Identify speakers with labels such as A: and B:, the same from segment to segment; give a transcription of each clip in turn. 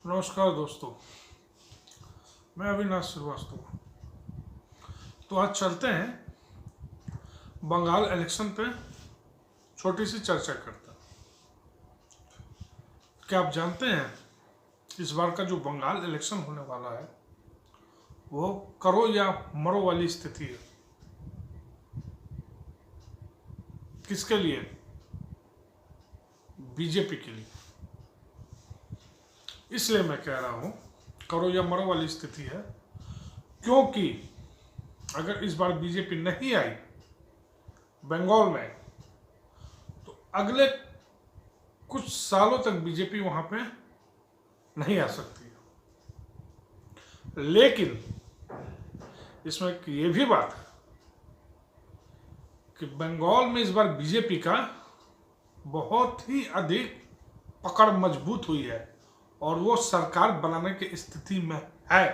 A: नमस्कार दोस्तों, मैं अविनाश श्रीवास्तव। तो आज चलते हैं बंगाल इलेक्शन पे छोटी सी चर्चा करते हैं। क्या आप जानते हैं इस बार का जो बंगाल इलेक्शन होने वाला है वो करो या मरो वाली स्थिति है। किसके लिए? बीजेपी के लिए। इसलिए मैं कह रहा हूं करो या मरो वाली स्थिति है, क्योंकि अगर इस बार बीजेपी नहीं आई बंगाल में तो अगले कुछ सालों तक बीजेपी वहां पे नहीं आ सकती है। लेकिन इसमें ये भी बात है कि बंगाल में इस बार बीजेपी का बहुत ही अधिक पकड़ मजबूत हुई है और वो सरकार बनाने की स्थिति में है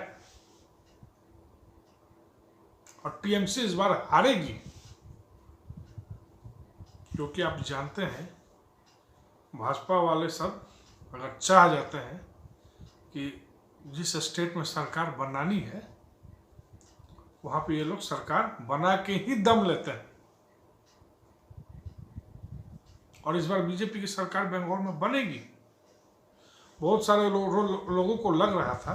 A: और टीएमसी इस बार हारेगी, क्योंकि आप जानते हैं भाजपा वाले सब अगर चाह जाते हैं कि जिस स्टेट में सरकार बनानी है वहां पे ये लोग सरकार बना के ही दम लेते हैं। और इस बार बीजेपी की सरकार बंगाल में बनेगी। बहुत सारे लोगों को लग रहा था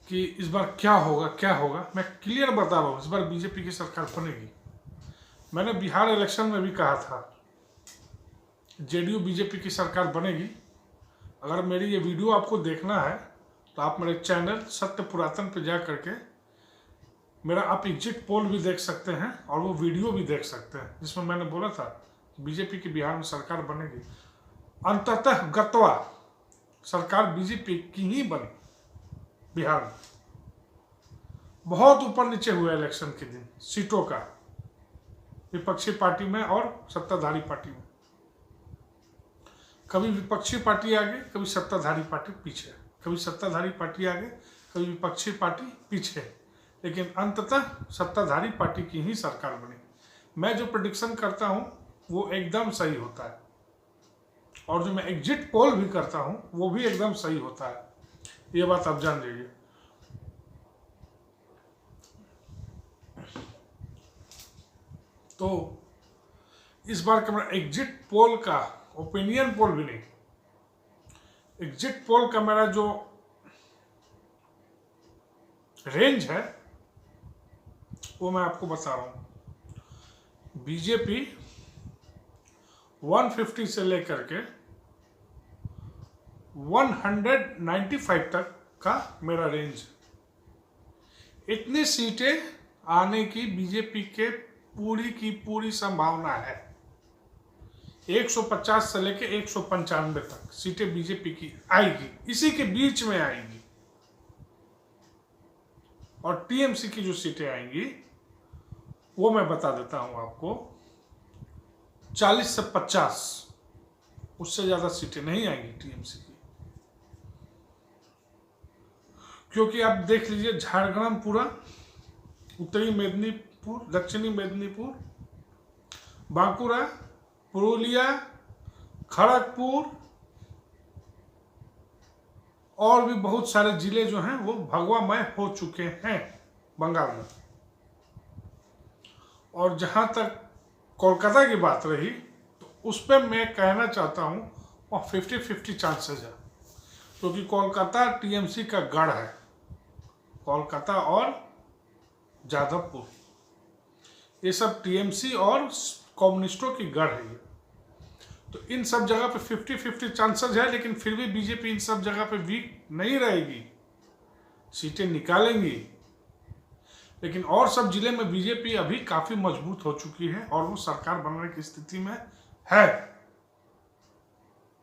A: कि इस बार क्या होगा। मैं क्लियर बता रहा हूँ, इस बार बीजेपी की सरकार बनेगी। मैंने बिहार इलेक्शन में भी कहा था जेडीयू बीजेपी की सरकार बनेगी। अगर मेरी ये वीडियो आपको देखना है तो आप मेरे चैनल सत्य पुरातन पे जा करके मेरा आप एग्जिट पोल भी देख सकते हैं और वो वीडियो भी देख सकते हैं जिसमें मैंने बोला था बीजेपी की बिहार में सरकार बनेगी। अंततः गत्वा सरकार बीजेपी की ही बनी बिहार में। बहुत ऊपर नीचे हुआ इलेक्शन के दिन सीटों का, विपक्षी पार्टी में और सत्ताधारी पार्टी में। कभी विपक्षी पार्टी आगे, कभी सत्ताधारी पार्टी पीछे, कभी सत्ताधारी पार्टी आगे, कभी विपक्षी पार्टी पीछे, लेकिन अंततः सत्ताधारी पार्टी की ही सरकार बनी। मैं जो प्रेडिक्शन करता हूं वो एकदम सही होता है और जो मैं एग्जिट पोल भी करता हूं वो भी एकदम सही होता है। ये बात आप जान लीजिए। तो इस बार का मेरा एग्जिट पोल का, ओपिनियन पोल भी नहीं, एग्जिट पोल का मेरा जो रेंज है वो मैं आपको बता रहा हूं। बीजेपी 150 से लेकर के 195 तक का मेरा रेंज है। इतनी सीटें आने की बीजेपी के पूरी की पूरी संभावना है। 150 से लेकर 195 तक सीटें बीजेपी की आएगी, इसी के बीच में आएगी। और टीएमसी की जो सीटें आएंगी वो मैं बता देता हूं आपको, 40 से 50, उससे ज्यादा सीटें नहीं आएंगी टीएमसी की। क्योंकि आप देख लीजिए झारग्राम पूरा, उत्तरी मेदिनीपुर, दक्षिणी मेदिनीपुर, बांकुड़ा, पुरुलिया, खड़गपुर और भी बहुत सारे जिले जो हैं वो भगवामय हो चुके हैं बंगाल में। और जहां तक कोलकाता की बात रही तो उस पर मैं कहना चाहता हूं वह 50-50 चांसेस है, क्योंकि कोलकाता टीएमसी का गढ़ है। कोलकाता और जादवपुर ये सब टीएमसी और कम्युनिस्टों की गढ़ है ये। तो इन सब जगह पे 50-50 चांसेस है, लेकिन फिर भी बीजेपी इन सब जगह पे वीक नहीं रहेगी, सीटें निकालेंगी। लेकिन और सब जिले में बीजेपी अभी काफी मजबूत हो चुकी है और वो सरकार बनने की स्थिति में है।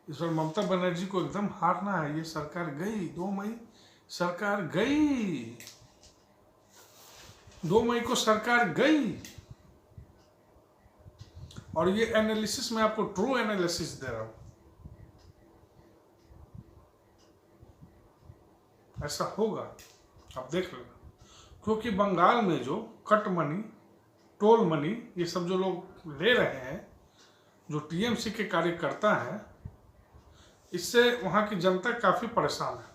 A: इस बार ममता बनर्जी को एकदम हारना है। ये सरकार गई 2 मई, सरकार गई 2 मई को सरकार गई। और ये एनालिसिस मैं आपको ट्रू एनालिसिस दे रहा हूं, ऐसा होगा, आप देख लेना। क्योंकि बंगाल में जो कट मनी, टोल मनी, ये सब जो लोग ले रहे हैं, जो टीएमसी के कार्यकर्ता हैं, इससे वहाँ की जनता काफ़ी परेशान है,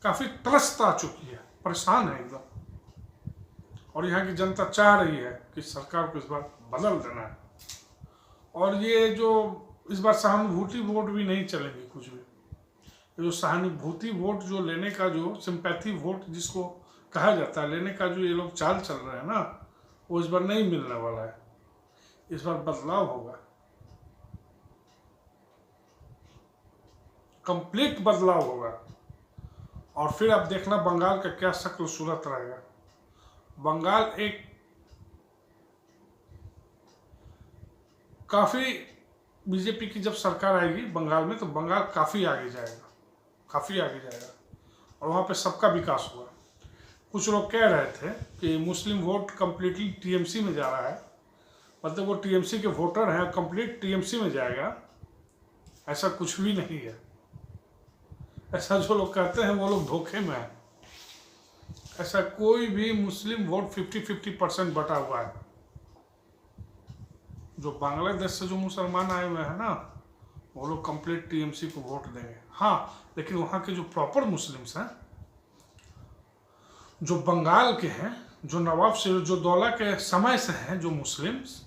A: काफ़ी त्रस्त आ चुकी है, परेशान है एकदम। और यहाँ की जनता चाह रही है कि सरकार को इस बार बदल देना है। और ये जो इस बार सहानुभूति वोट भी नहीं चलेंगे कुछ भी। जो सहानुभूति वोट जो लेने का, जो सिंपैथी वोट जिसको कहा जाता है, लेने का जो ये लोग चाल चल रहे हैं ना, वो इस बार नहीं मिलने वाला है। इस बार बदलाव होगा, कंप्लीट बदलाव होगा। और फिर आप देखना बंगाल का क्या शक्ल सूरत रहेगा। बंगाल एक काफ़ी, बीजेपी की जब सरकार आएगी बंगाल में, तो बंगाल काफ़ी आगे जाएगा, काफ़ी आगे जाएगा। और वहाँ पे सबका विकास होगा। कुछ लोग कह रहे थे कि मुस्लिम वोट कम्प्लीटली टीएमसी में जा रहा है, मतलब वो टीएमसी के वोटर हैं, कंप्लीट टीएमसी में जाएगा। ऐसा कुछ भी नहीं है। ऐसा जो लोग कहते हैं वो लोग धोखे में हैं। ऐसा कोई भी मुस्लिम वोट 50-50% बटा हुआ है। जो बांग्लादेश से जो मुसलमान आए हुए हैं ना, वो लोग कंप्लीट टीएमसी को वोट देंगे। हाँ, लेकिन वहाँ के जो प्रॉपर मुस्लिम्स हैं, जो बंगाल के हैं, जो नवाब सिराजुद्दौला के समय से हैं जो मुस्लिम्स,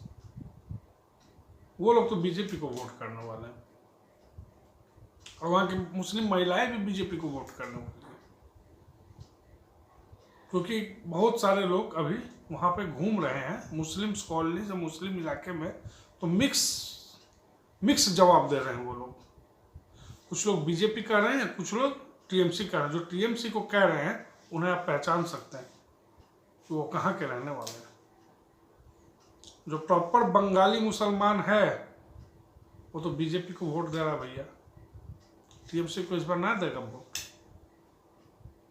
A: वो लोग तो बीजेपी को वोट करने वाले हैं। और वहाँ की मुस्लिम महिलाएं भी बीजेपी को वोट करने वाली हैं, क्योंकि बहुत सारे लोग अभी वहाँ पे घूम रहे हैं मुस्लिम्स कॉलोनी से, मुस्लिम इलाके में, तो मिक्स जवाब दे रहे हैं वो लोग। कुछ लोग बीजेपी कह रहे हैं, कुछ लोग टीएमसी कह रहे हैं। जो टीएमसी को कह रहे हैं उन्हें आप पहचान सकते हैं कि वो कहाँ के रहने वाले हैं। जो प्रॉपर बंगाली मुसलमान है वो तो बीजेपी को वोट दे रहा भैया। टीएमसी को इस बार ना देगा वोट।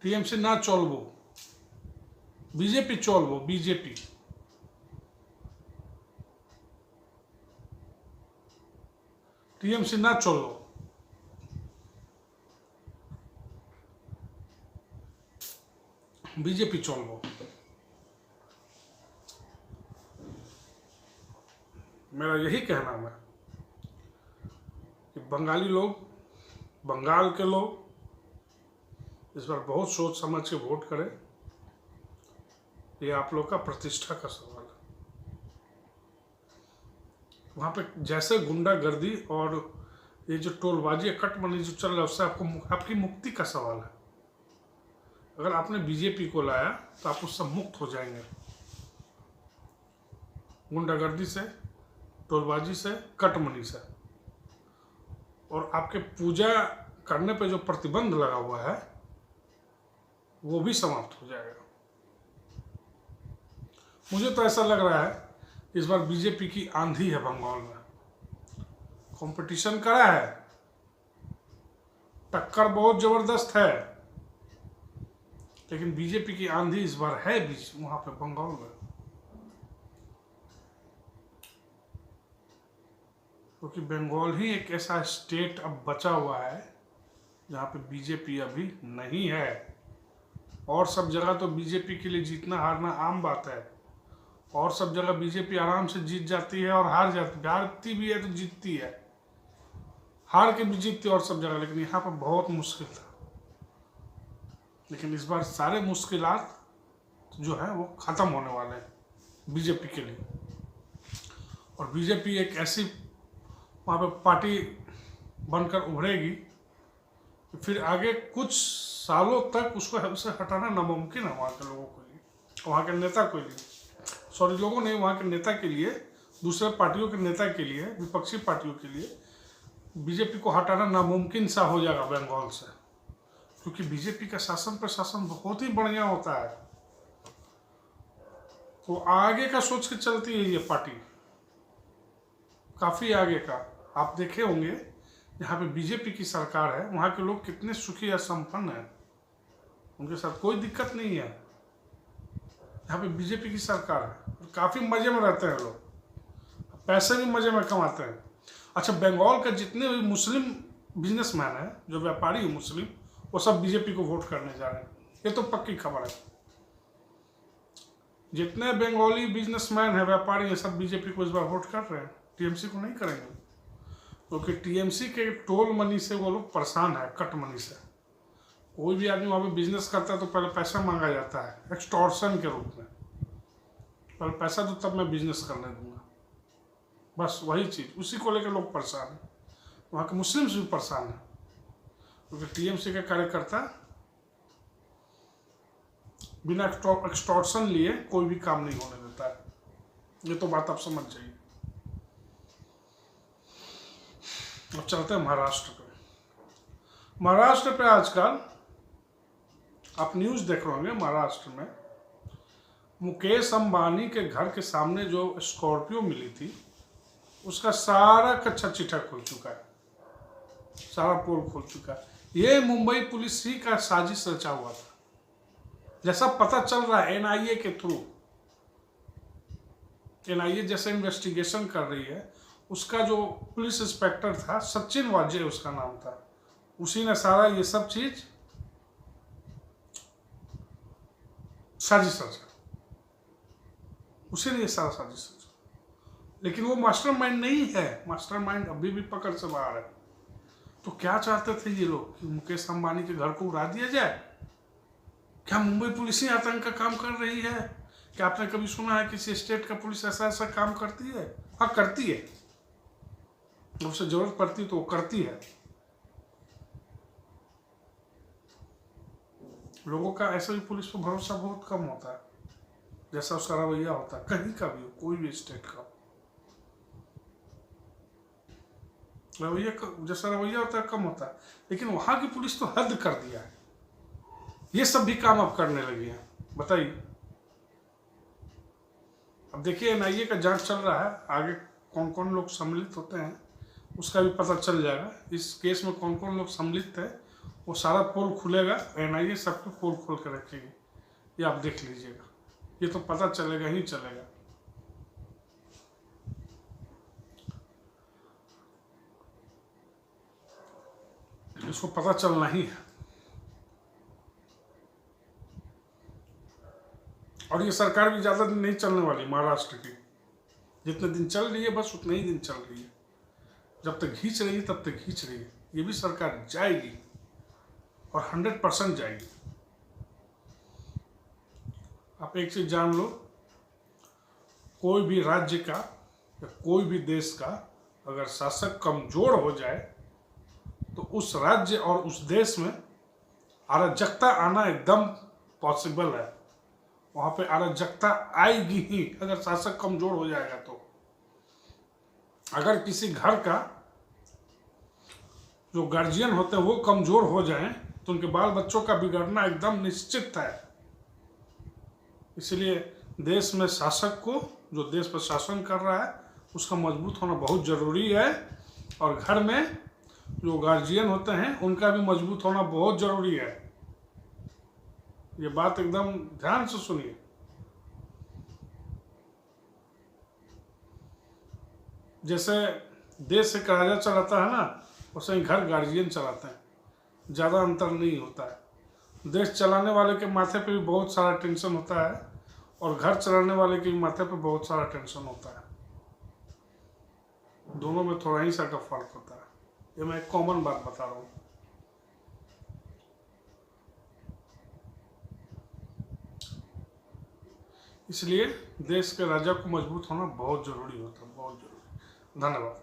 A: टीएमसी ना चलबो, बीजेपी चलबो, बीजेपी। टीएमसी ना चलो, बीजेपी चलबो। मेरा यही कहना है कि बंगाली लोग, बंगाल के लोग इस बार बहुत सोच समझ के वोट करें। ये आप लोग का प्रतिष्ठा का सवाल है। वहाँ पे जैसे गुंडागर्दी और ये जो टोलबाजी कटमनी जो चल रहा है, उससे आपकी मुक्ति का सवाल है। अगर आपने बीजेपी को लाया तो आप उससे मुक्त हो जाएंगे, गुंडागर्दी से, टोलबाजी से, कटमनी से। और आपके पूजा करने पे जो प्रतिबंध लगा हुआ है वो भी समाप्त हो जाएगा। मुझे तो ऐसा लग रहा है इस बार बीजेपी की आंधी है बंगाल में। कंपटीशन करा है, टक्कर बहुत जबरदस्त है, लेकिन बीजेपी की आंधी इस बार है बीच वहां पे बंगाल में। क्योंकि बंगाल ही एक ऐसा स्टेट अब बचा हुआ है जहाँ पे बीजेपी अभी नहीं है। और सब जगह तो बीजेपी के लिए जीतना हारना आम बात है। और सब जगह बीजेपी आराम से जीत जाती है और हारती भी है तो जीतती है, हार के भी जीतती है और सब जगह। लेकिन यहाँ पर बहुत मुश्किल था। लेकिन इस बार सारे मुश्किलात जो है वो ख़त्म होने वाले हैं बीजेपी के लिए। और बीजेपी एक ऐसी वहाँ पे पार्टी बनकर उभरेगी कि फिर आगे कुछ सालों तक उसे हटाना नामुमकिन है वहाँ के लोगों के लिए, वहाँ के नेता के लिए। सॉरी, लोगों नहीं, वहाँ के नेता के लिए, दूसरे पार्टियों के नेता के लिए, विपक्षी पार्टियों के लिए बीजेपी को हटाना नामुमकिन सा हो जाएगा बंगाल से। क्योंकि बीजेपी का शासन प्रशासन बहुत ही बढ़िया होता है। तो आगे का सोच के चलती है ये पार्टी, काफ़ी आगे का। आप देखे होंगे जहाँ पे बीजेपी की सरकार है वहाँ के लोग कितने सुखी या संपन्न हैं, उनके साथ कोई दिक्कत नहीं है। यहाँ पे बीजेपी की सरकार है और काफ़ी मज़े में रहते हैं लोग, पैसे भी मज़े में कमाते हैं। अच्छा, बंगाल का जितने भी मुस्लिम बिजनेसमैन हैं, जो व्यापारी हैं मुस्लिम, वो सब बीजेपी को वोट करने जा रहे हैं। ये तो पक्की खबर है। जितने बंगाली बिजनेसमैन हैं, व्यापारी हैं, सब बीजेपी को इस बार वोट कर रहे हैं, टीएमसी को नहीं करेंगे। क्योंकि टीएमसी के टोल मनी से वो लोग परेशान है, कट मनी से। कोई भी आदमी वहाँ पे बिजनेस करता है तो पहले पैसा मांगा जाता है एक्सटॉर्शन के रूप में, पहले पैसा दो तब मैं बिजनेस करने दूंगा। बस वही चीज़, उसी को लेकर लोग परेशान हैं। वहाँ के मुस्लिम्स भी परेशान हैं क्योंकि टीएमसी के कार्यकर्ता बिना एक्सटॉर्शन लिए कोई भी काम नहीं होने देता है। ये तो बात आप समझ जाइए। अब चलते हैं महाराष्ट्र पे। महाराष्ट्र पे आजकल आप न्यूज़ देख रहे होंगे, महाराष्ट्र में मुकेश अंबानी के घर के सामने जो स्कॉर्पियो मिली थी उसका सारा कच्चा चिट्ठा खुल चुका है, सारा पोल खुल चुका है। ये मुंबई पुलिस ही का साजिश रचा हुआ था, जैसा पता चल रहा है एनआईए के थ्रू। एनआईए जैसे इन्वेस्टिगेशन कर रही है, उसका जो पुलिस इंस्पेक्टर था सचिन वाजे उसका नाम था, उसी ने सारा ये सब चीज साजिश रचा, उसी ने ये सारा साजिश रचा। लेकिन वो मास्टरमाइंड नहीं है, मास्टरमाइंड अभी भी पकड़ से बाहर है। तो क्या चाहते थे ये लोग कि मुकेश अंबानी के घर को उड़ा दिया जाए? क्या मुंबई पुलिस ही आतंक का काम कर रही है? क्या आपने कभी सुना है किसी स्टेट का पुलिस ऐसा ऐसा काम करती है? हाँ करती है, उससे जरूरत पड़ती तो वो करती है। लोगों का ऐसे भी पुलिस पर भरोसा बहुत कम होता है, जैसा उसका रवैया होता है, कहीं का भी हो, कोई भी स्टेट का रवैया जैसा रवैया होता है कम होता है। लेकिन वहां की पुलिस तो हद कर दिया है, ये सब भी काम अब करने लगी है। बताइए, अब देखिए एनआईए का जांच चल रहा है, आगे कौन कौन लोग सम्मिलित होते हैं उसका भी पता चल जाएगा। इस केस में कौन कौन लोग सम्मिलित है वो सारा पोल खुलेगा, एनआईए सबके पोल खोल कर रखेगी, ये आप देख लीजिएगा, ये तो पता चलेगा ही चलेगा। इसको पता चलना ही है। और ये सरकार भी ज़्यादा दिन नहीं चलने वाली महाराष्ट्र की, जितने दिन चल रही है बस उतने ही दिन चल रही है। जब तक खींच रही है तब तक खींच रही है। ये भी सरकार जाएगी और 100% जाएगी। आप एक चीज जान लो, कोई भी राज्य का या कोई भी देश का अगर शासक कमजोर हो जाए तो उस राज्य और उस देश में अराजकता आना एकदम पॉसिबल है। वहां पे अराजकता आएगी ही अगर शासक कमजोर हो जाएगा तो। अगर किसी घर का जो गार्जियन होते हैं वो कमजोर हो जाएं तो उनके बाल बच्चों का बिगड़ना एकदम निश्चित है। इसलिए देश में शासक को, जो देश पर शासन कर रहा है, उसका मजबूत होना बहुत जरूरी है। और घर में जो गार्जियन होते हैं उनका भी मजबूत होना बहुत जरूरी है। ये बात एकदम ध्यान से सुनिए। जैसे देश एक राजा चलाता है ना, वैसे ही घर गार्जियन चलाते हैं, ज़्यादा अंतर नहीं होता है। देश चलाने वाले के माथे पे भी बहुत सारा टेंशन होता है और घर चलाने वाले के माथे पे बहुत सारा टेंशन होता है। दोनों में थोड़ा ही सा का फर्क होता है। ये मैं एक कॉमन बात बता रहा हूँ। इसलिए देश के राजा को मजबूत होना बहुत जरूरी होता है, बहुत जरूरी। धन्यवाद।